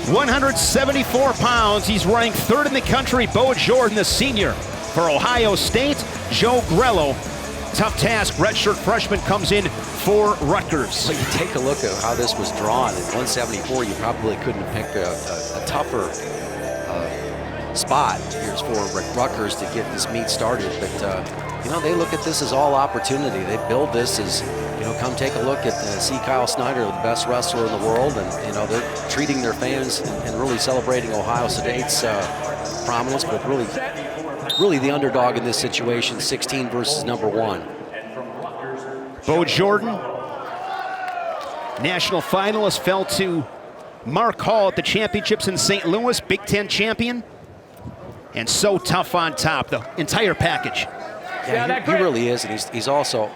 174 pounds. He's ranked third in the country. Bo Jordan, the senior for Ohio State. Joe Grello, tough task. Redshirt freshman comes in for Rutgers. Well, you take a look at how this was drawn. At 174, you probably couldn't pick a tougher spot here for Rutgers to get this meet started. But, you know, they look at this as all opportunity. They build this as, you know, come take a look at see Kyle Snyder, the best wrestler in the world, and, you know, they're treating their fans and really celebrating Ohio State's prominence, but really the underdog in this situation, 16 versus number 1. Bo Jordan, national finalist, fell to Mark Hall at the championships in St. Louis, Big Ten champion, and so tough on top, the entire package. Yeah, he really is, and he's also,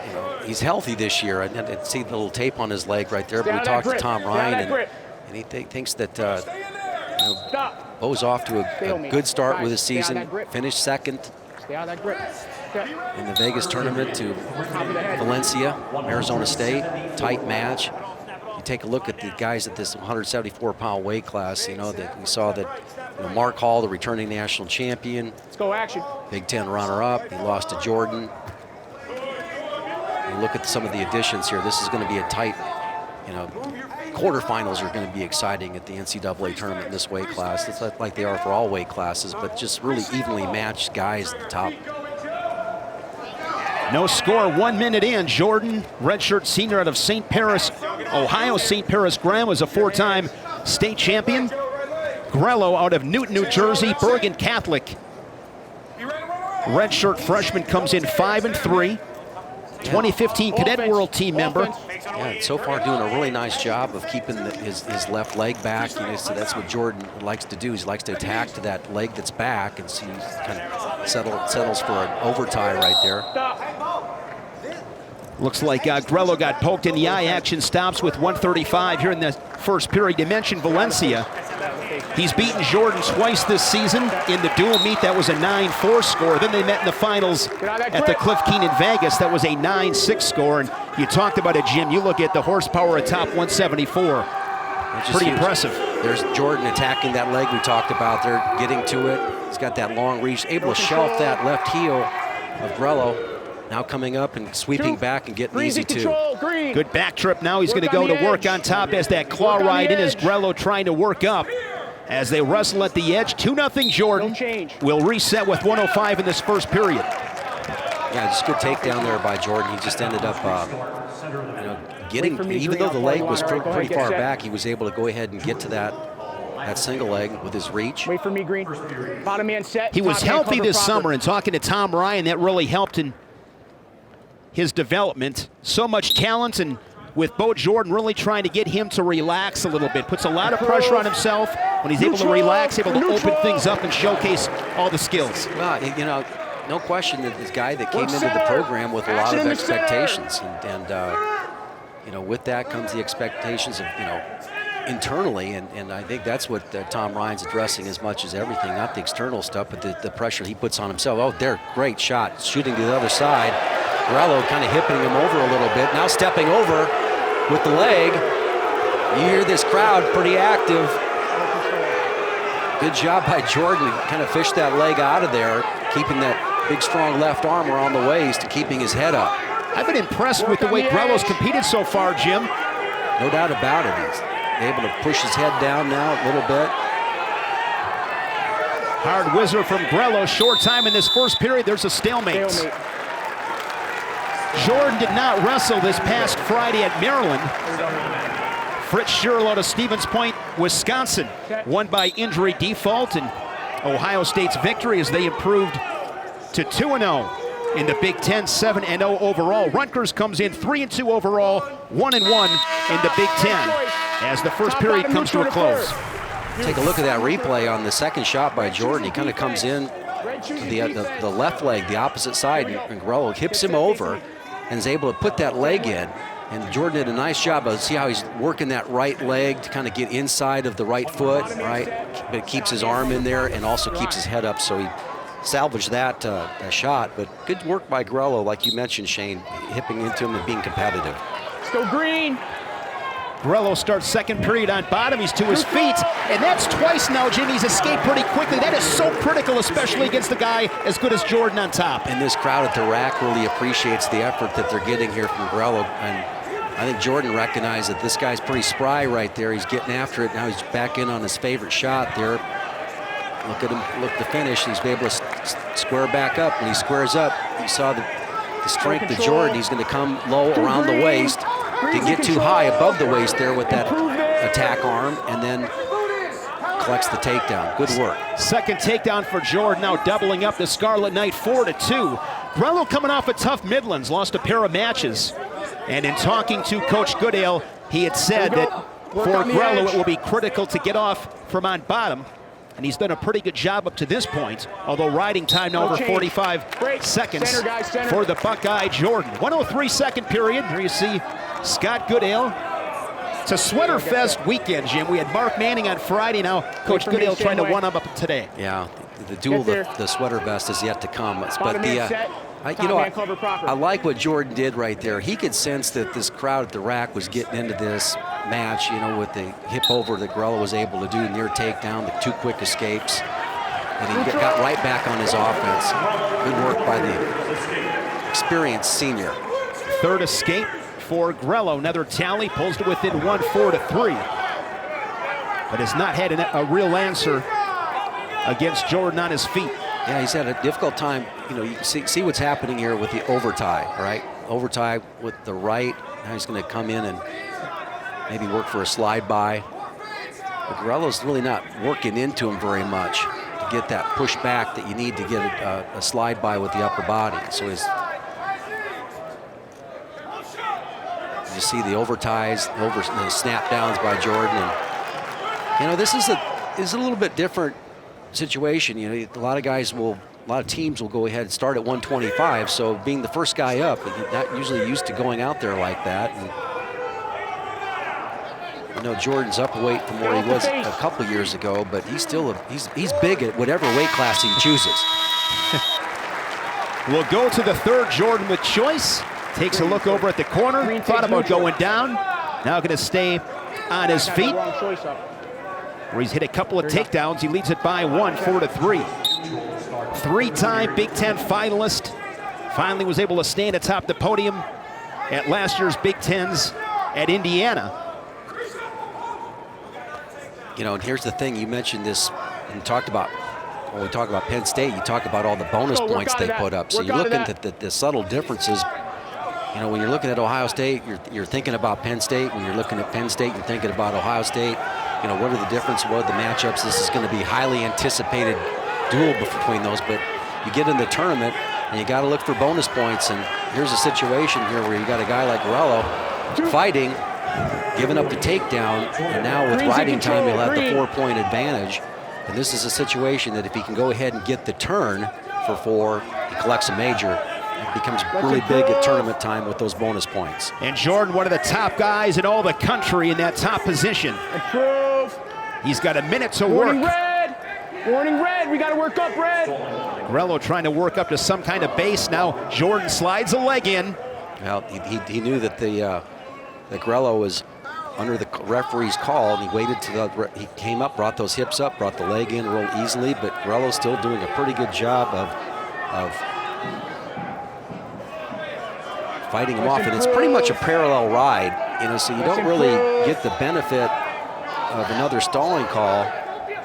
you know, he's healthy this year. I didn't see the little tape on his leg right there, but we talked to Tom Ryan, and he thinks that you know, Bo's off to a good start with his season, finished second in the Vegas tournament to Valencia, Arizona State, tight match. You take a look at the guys at this 174-pound weight class, you know, that we saw that, you know, Mark Hall, the returning national champion, Big Ten runner-up, he lost to Jordan. You look at some of the additions here, this is going to be a tight, you know, quarterfinals are going to be exciting at the NCAA tournament in this weight class. It's like they are for all weight classes, but just really evenly matched guys at the top. No score, 1 minute in. Jordan, redshirt senior out of St. Paris, Ohio. St. Paris Graham was a 4-time state champion. Grello out of Newton, New Jersey, Bergen Catholic. Redshirt freshman comes in 5-3. 2015 Cadet World Team member. Yeah, so far doing a really nice job of keeping his left leg back. You know, so that's what Jordan likes to do. He likes to attack to that leg that's back, and so he kind of settles for an over tie right there. Looks like Grello got poked in the eye. Action stops with 1:35 here in the first period. You mentioned Valencia. He's beaten Jordan twice this season. In the dual meet, that was a 9-4 score. Then they met in the finals at the Cliff Keen in Vegas. That was a 9-6 score. And you talked about it, Jim. You look at the horsepower atop 174. Pretty impressive. There's Jordan attacking that leg we talked about there, getting to it. He's got that long reach, able to shelf that left heel of Grello. Now coming up and sweeping back and getting easy too. Good back trip. Now he's going to go to work on top as that claw ride in as Grello trying to work up. As they wrestle at the edge, 2-0 Jordan. Will reset with 1:05 in this first period. Yeah, just good takedown there by Jordan. He just ended up, you know, getting, even though the leg was pretty far back, he was able to go ahead and get to that single leg with his reach. Wait for me, Green. Bottom man set. He was healthy this summer, and talking to Tom Ryan, that really helped in his development. So much talent, and with Bo Jordan really trying to get him to relax a little bit. Puts a lot of pressure on himself. When he's able to relax, able to open things up and showcase all the skills. Well, you know, no question that this guy that came into the program with a lot of expectations. And you know, with that comes the expectations of, you know, internally. And I think that's what Tom Ryan's addressing as much as everything, not the external stuff, but the pressure he puts on himself. Oh, there, great shot. Shooting to the other side. Grello kind of hipping him over a little bit. Now stepping over with the leg. You hear this crowd pretty active. Good job by Jordan to kind of fish that leg out of there, keeping that big, strong left arm around the waist, keeping his head up. I've been impressed with the way Grello's competed so far, Jim. No doubt about it. He's able to push his head down now a little bit. Hard whizzer from Grello. Short time in this first period. There's a stalemate. Jordan did not wrestle this past Friday at Maryland. Fritz Scherl out of Stevens Point, Wisconsin, won by injury default, and Ohio State's victory as they improved to 2-0 in the Big Ten, 7-0 overall. Rutgers comes in 3-2 overall, 1-1 in the Big Ten as the first period comes to a close. Take a look at that replay on the second shot by Jordan. He kind of comes in to the left leg, the opposite side, and Grello hips him over and is able to put that leg in. And Jordan did a nice job of, see how he's working that right leg to kind of get inside of the right foot, right? But it keeps his arm in there and also keeps his head up, so he salvaged that shot. But good work by Grello, like you mentioned, Shane, hipping into him and being competitive. Let's go Green. Grello starts second period on bottom. He's to his feet, and that's twice now, Jimmy. He's escaped pretty quickly. That is so critical, especially against a guy as good as Jordan on top. And this crowd at the rack really appreciates the effort that they're getting here from Grello. And I think Jordan recognized that this guy's pretty spry right there. He's getting after it. Now he's back in on his favorite shot there. Look at him, look to finish. He's able to square back up. When he squares up, you saw the strength of Jordan. He's going to come low around the waist. Didn't get too high above the waist there with that attack arm, and then collects the takedown. Good work. Second takedown for Jordan, now doubling up the Scarlet Knight 4-2. Grello coming off a tough Midlands, lost a pair of matches. And in talking to Coach Goodale, he had said that for Grello it will be critical to get off from on bottom. And he's done a pretty good job up to this point, although riding time now over 45 seconds for the Buckeye Jordan. 1:03 second period. Here you see Scott Goodale. It's a sweater fest weekend, Jim. We had Mark Manning on Friday. Now Coach Goodale trying to one-up today. Yeah, the duel, the sweater vest is yet to come. But I like what Jordan did right there. He could sense that this crowd at the rack was getting into this match, you know, with the hip over that Grello was able to do, near takedown, the 2 quick escapes. And he got right back on his offense. Good work by the experienced senior. Third escape for Grello. Another tally, pulls to within 1, 4-3. But has not had a real answer against Jordan on his feet. Yeah, he's had a difficult time. You know, you can see what's happening here with the overtie, right? Overtie with the right. Now he's going to come in and maybe work for a slide by. But Grello's really not working into him very much to get that push back that you need to get a slide by with the upper body. So you see the overties, the snap downs by Jordan. And, you know, this is a little bit different situation. You know, a lot of teams will go ahead and start at 125. So being the first guy up, you're not usually used to going out there like that. And, you know, Jordan's up a weight from where he was a couple years ago, but he's still he's big at whatever weight class he chooses. We'll go to the third. Jordan with choice. Takes a look over at the corner. Thought about going down. Now going to stay on his feet. Where he's hit a couple of takedowns. He leads it by 1, 4-3. Three-time Big Ten finalist. Finally was able to stand atop the podium at last year's Big Tens at Indiana. You know, and here's the thing. You mentioned this and talked about, when we talk about Penn State, you talk about all the bonus points they put up. So you look at the subtle differences. You know, when you're looking at Ohio State, you're thinking about Penn State. When you're looking at Penn State, you're thinking about Ohio State. You know, what are the differences? What are the matchups? This is going to be highly anticipated duel between those. But you get in the tournament, and you got to look for bonus points. And here's a situation here where you got a guy like Grello fighting, giving up the takedown, and now with riding time, he'll have the 4-point advantage. And this is a situation that if he can go ahead and get the turn for 4, he collects a major. It becomes really big at tournament time with those bonus points. And Jordan, one of the top guys in all the country in that top position. He's got a minute to work. Warning red! Warning red! We got to work up red! Grello trying to work up to some kind of base. Now Jordan slides a leg in. Well, he knew that that Grello was under the referee's call, and he waited till he came up, brought those hips up, brought the leg in real easily. But Grello's still doing a pretty good job of fighting him off, and it's pretty much a parallel ride, you know, so you don't really get the benefit of another stalling call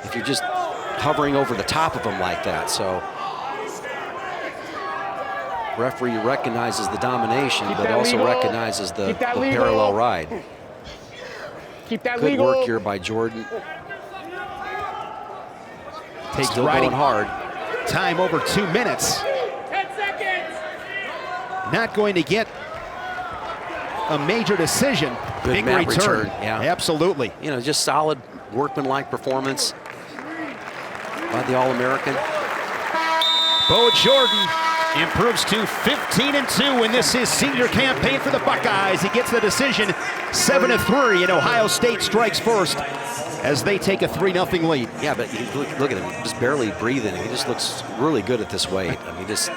if you're just hovering over the top of him like that. So referee recognizes the domination, but also recognizes the parallel ride. Keep that Good work here by Jordan. Takes Still riding going hard. Time over 2 minutes. 10 seconds! Not going to get a major decision. Good Big mat return. yeah. Absolutely. You know, just solid workmanlike performance by the All-American. Bo Jordan improves to 15-2 in this his senior campaign for the Buckeyes. He gets the decision 7-3, and Ohio State strikes first as they take a 3-0 lead. Yeah, but look at him, just barely breathing. He just looks really good at this weight. I mean, just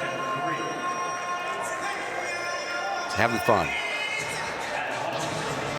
having fun.